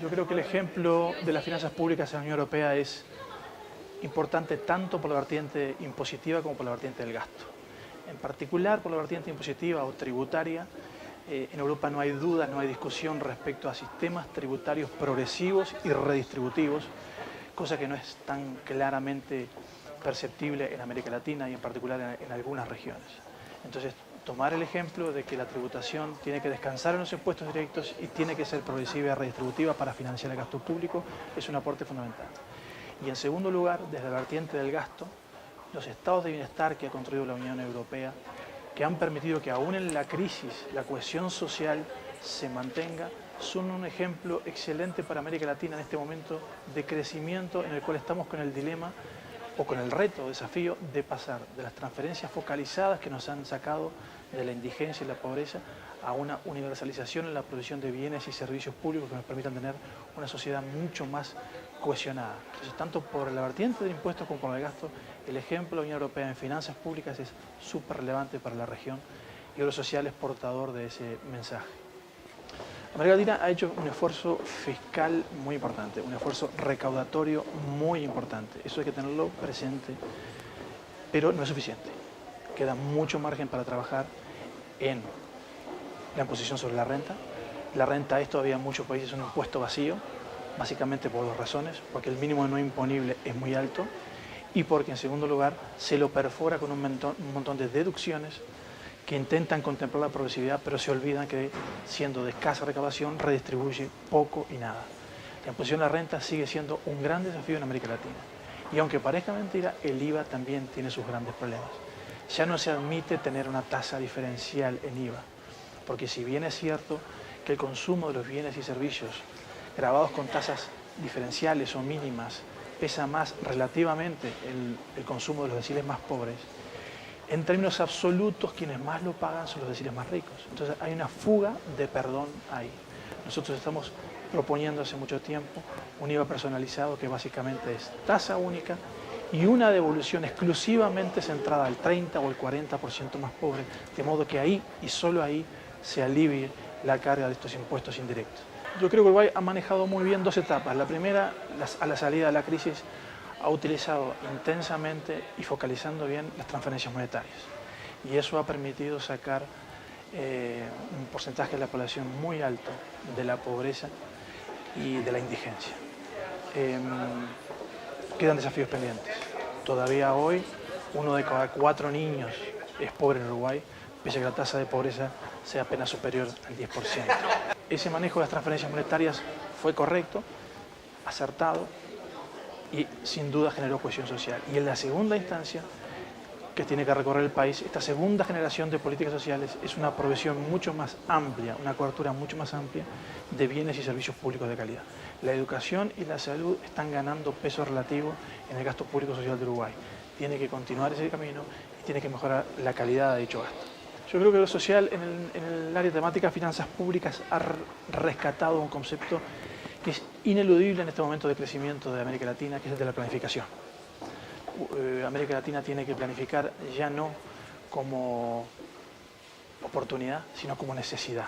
Yo creo que el ejemplo de las finanzas públicas en la Unión Europea es importante tanto por la vertiente impositiva como por la vertiente del gasto. En particular por la vertiente impositiva o tributaria, en Europa no hay dudas, no hay discusión respecto a sistemas tributarios progresivos y redistributivos, cosa que no es tan claramente perceptible en América Latina y en particular en algunas regiones. Entonces, tomar el ejemplo de que la tributación tiene que descansar en los impuestos directos y tiene que ser progresiva y redistributiva para financiar el gasto público es un aporte fundamental. Y en segundo lugar, desde la vertiente del gasto, los estados de bienestar que ha construido la Unión Europea, que han permitido que aún en la crisis la cohesión social se mantenga, son un ejemplo excelente para América Latina en este momento de crecimiento en el cual estamos con el dilema o con el reto o desafío de pasar de las transferencias focalizadas que nos han sacado de la indigencia y la pobreza a una universalización en la provisión de bienes y servicios públicos que nos permitan tener una sociedad mucho más cohesionada. Entonces, tanto por la vertiente del impuesto como por el gasto, el ejemplo de la Unión Europea en finanzas públicas es súper relevante para la región y Euro Social es portador de ese mensaje. América Latina ha hecho un esfuerzo fiscal muy importante, un esfuerzo recaudatorio muy importante. Eso hay que tenerlo presente, pero no es suficiente. Queda mucho margen para trabajar en la imposición sobre la renta. La renta es todavía en muchos países un impuesto vacío, básicamente por dos razones, porque el mínimo no imponible es muy alto y porque en segundo lugar se lo perfora con un montón de deducciones que intentan contemplar la progresividad, pero se olvidan que, siendo de escasa recaudación, redistribuye poco y nada. La imposición a la renta sigue siendo un gran desafío en América Latina. Y aunque parezca mentira, el IVA también tiene sus grandes problemas. Ya no se admite tener una tasa diferencial en IVA, porque si bien es cierto que el consumo de los bienes y servicios grabados con tasas diferenciales o mínimas pesa más relativamente el consumo de los deciles más pobres, en términos absolutos, quienes más lo pagan son los deciles más ricos. Entonces hay una fuga de perdón ahí. Nosotros estamos proponiendo hace mucho tiempo un IVA personalizado que básicamente es tasa única y una devolución exclusivamente centrada al 30 o el 40% más pobre, de modo que ahí y solo ahí se alivie la carga de estos impuestos indirectos. Yo creo que Uruguay ha manejado muy bien dos etapas. La primera, a la salida de la crisis, ha utilizado intensamente y focalizando bien las transferencias monetarias. Y eso ha permitido sacar un porcentaje de la población muy alto de la pobreza y de la indigencia. Quedan desafíos pendientes. Todavía hoy, 1 de cada 4 niños es pobre en Uruguay, pese a que la tasa de pobreza sea apenas superior al 10%. Ese manejo de las transferencias monetarias fue correcto, acertado, y sin duda generó cohesión social. Y en la segunda instancia que tiene que recorrer el país, esta segunda generación de políticas sociales es una provisión mucho más amplia, una cobertura mucho más amplia de bienes y servicios públicos de calidad. La educación y la salud están ganando peso relativo en el gasto público social de Uruguay. Tiene que continuar ese camino y tiene que mejorar la calidad de dicho gasto. Yo creo que lo social en el área temática finanzas públicas ha rescatado un concepto que es ineludible en este momento de crecimiento de América Latina, que es el de la planificación. América Latina tiene que planificar ya no como oportunidad, sino como necesidad.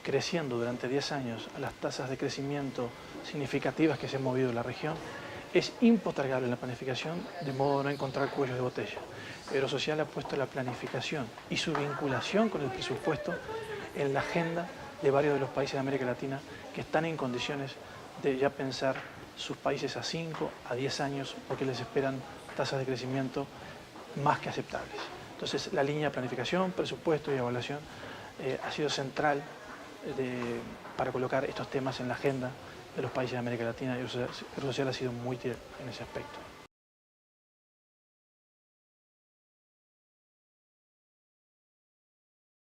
Creciendo durante 10 años a las tasas de crecimiento significativas que se han movido en la región, es impostergable la planificación, de modo de no encontrar cuellos de botella. Eurosocial ha puesto la planificación y su vinculación con el presupuesto en la agenda de varios de los países de América Latina que están en condiciones de ya pensar sus países a 5, a 10 años, porque les esperan tasas de crecimiento más que aceptables. Entonces, la línea de planificación, presupuesto y evaluación ha sido central para colocar estos temas en la agenda de los países de América Latina y Eurosocial ha sido muy útil en ese aspecto.